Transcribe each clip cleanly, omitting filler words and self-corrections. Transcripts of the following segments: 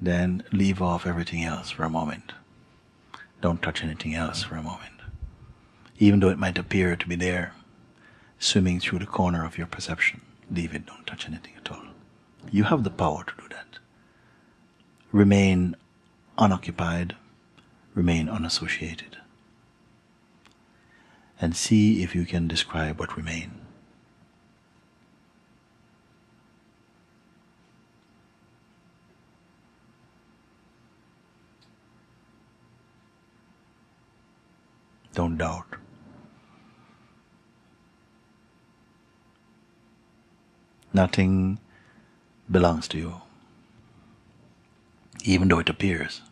then leave off everything else for a moment. Don't touch anything else for a moment. Even though it might appear to be there, swimming through the corner of your perception, leave it, don't touch anything at all. You have the power to do that. Remain unoccupied, remain unassociated, and see if you can describe what remain. Don't doubt. Nothing belongs to you, even though it appears.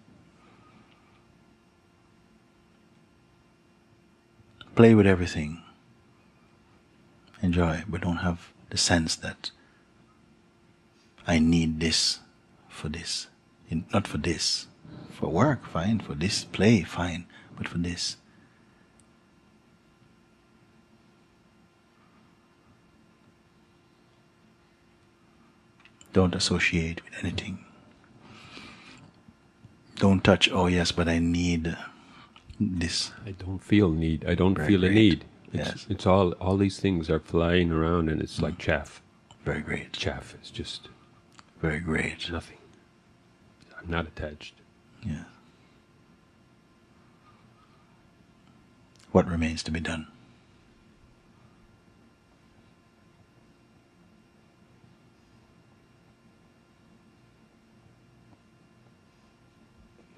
Play with everything. Enjoy, but don't have the sense that I need this for this. Not for this. For work, fine. For this, play, fine. But for this. Don't associate with anything. Don't touch, oh yes, but I need this. I don't feel need. I don't Very feel great. a need. Yes. It's all these things are flying around and it's like chaff. Very great. Chaff is just Very great. nothing. I'm not attached. Yeah. What remains to be done?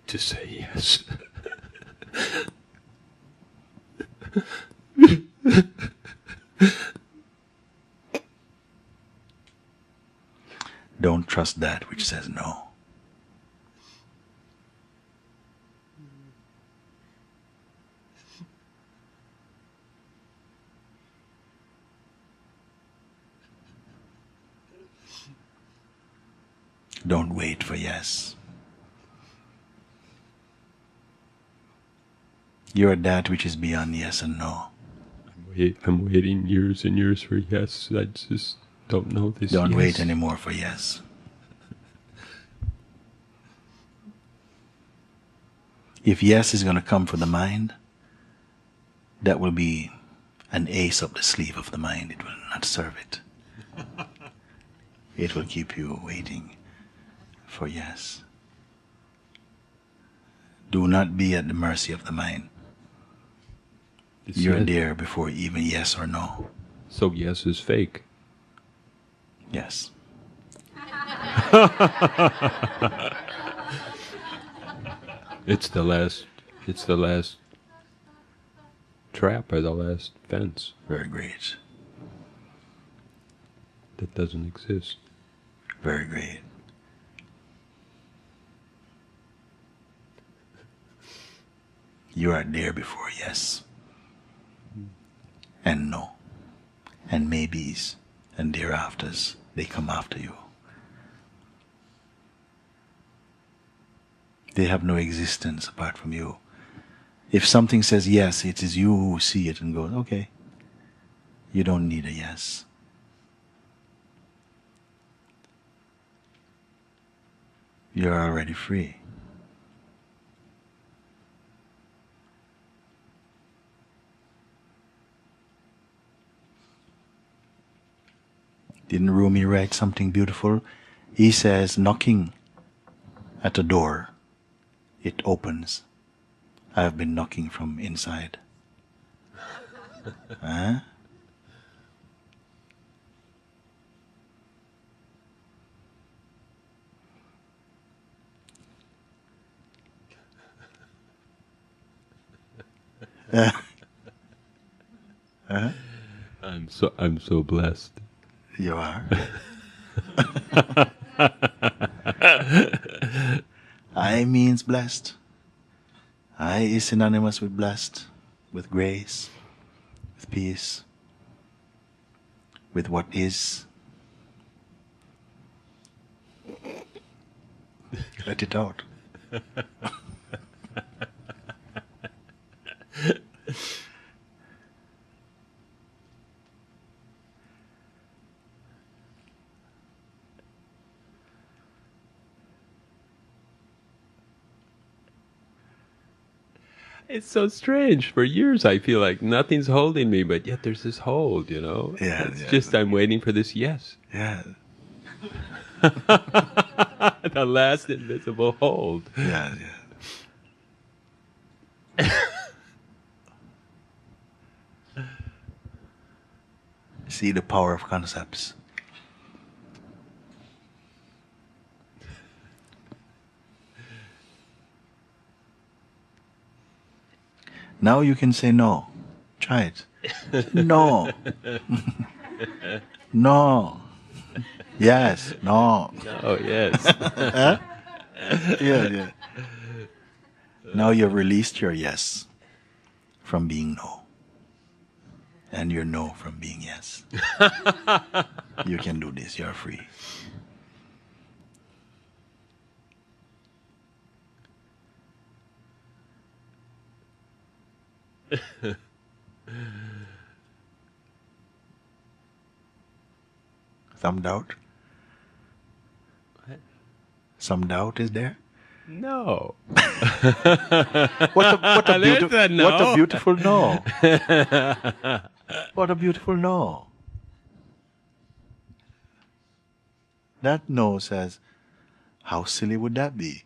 To say yes. Don't trust that which says no. Don't wait for yes. You are that which is beyond yes and no. I'm waiting years and years for yes. I just don't know this. Don't yes. wait anymore for yes. If yes is going to come for the mind, that will be an ace up the sleeve of the mind. It will not serve it. It will keep you waiting for yes. Do not be at the mercy of the mind. This You're yes. there before even yes or no. So yes is fake. Yes. It's the last trap or the last fence Very great. that doesn't exist. Very great. You are there before yes and no and maybes and thereafters. They come after you. They have no existence apart from you. If something says yes, it is you who see it and goes, okay. You don't need a yes. You're already free. Didn't Rumi write something beautiful? He says, knocking at a door, it opens. I have been knocking from inside. Huh? I'm so blessed. You are. I means blessed. I is synonymous with blessed, with grace, with peace, with what is. Let it out. It's so strange. For years, I feel like nothing's holding me, but yet there's this hold, you know? Yeah, It's yeah. just I'm waiting for this yes. Yeah, The last invisible hold. yeah, yeah. See the power of concepts. Now you can say no. Try it. No. No. Yes. No. Oh, yes. Huh? Yeah, yeah. Now you've released your yes from being no. And your no from being yes. You can do this. You're free. Some doubt? What? Some doubt is there? No. What a There's a no. What a beautiful no. What a beautiful no. That no says, how silly would that be?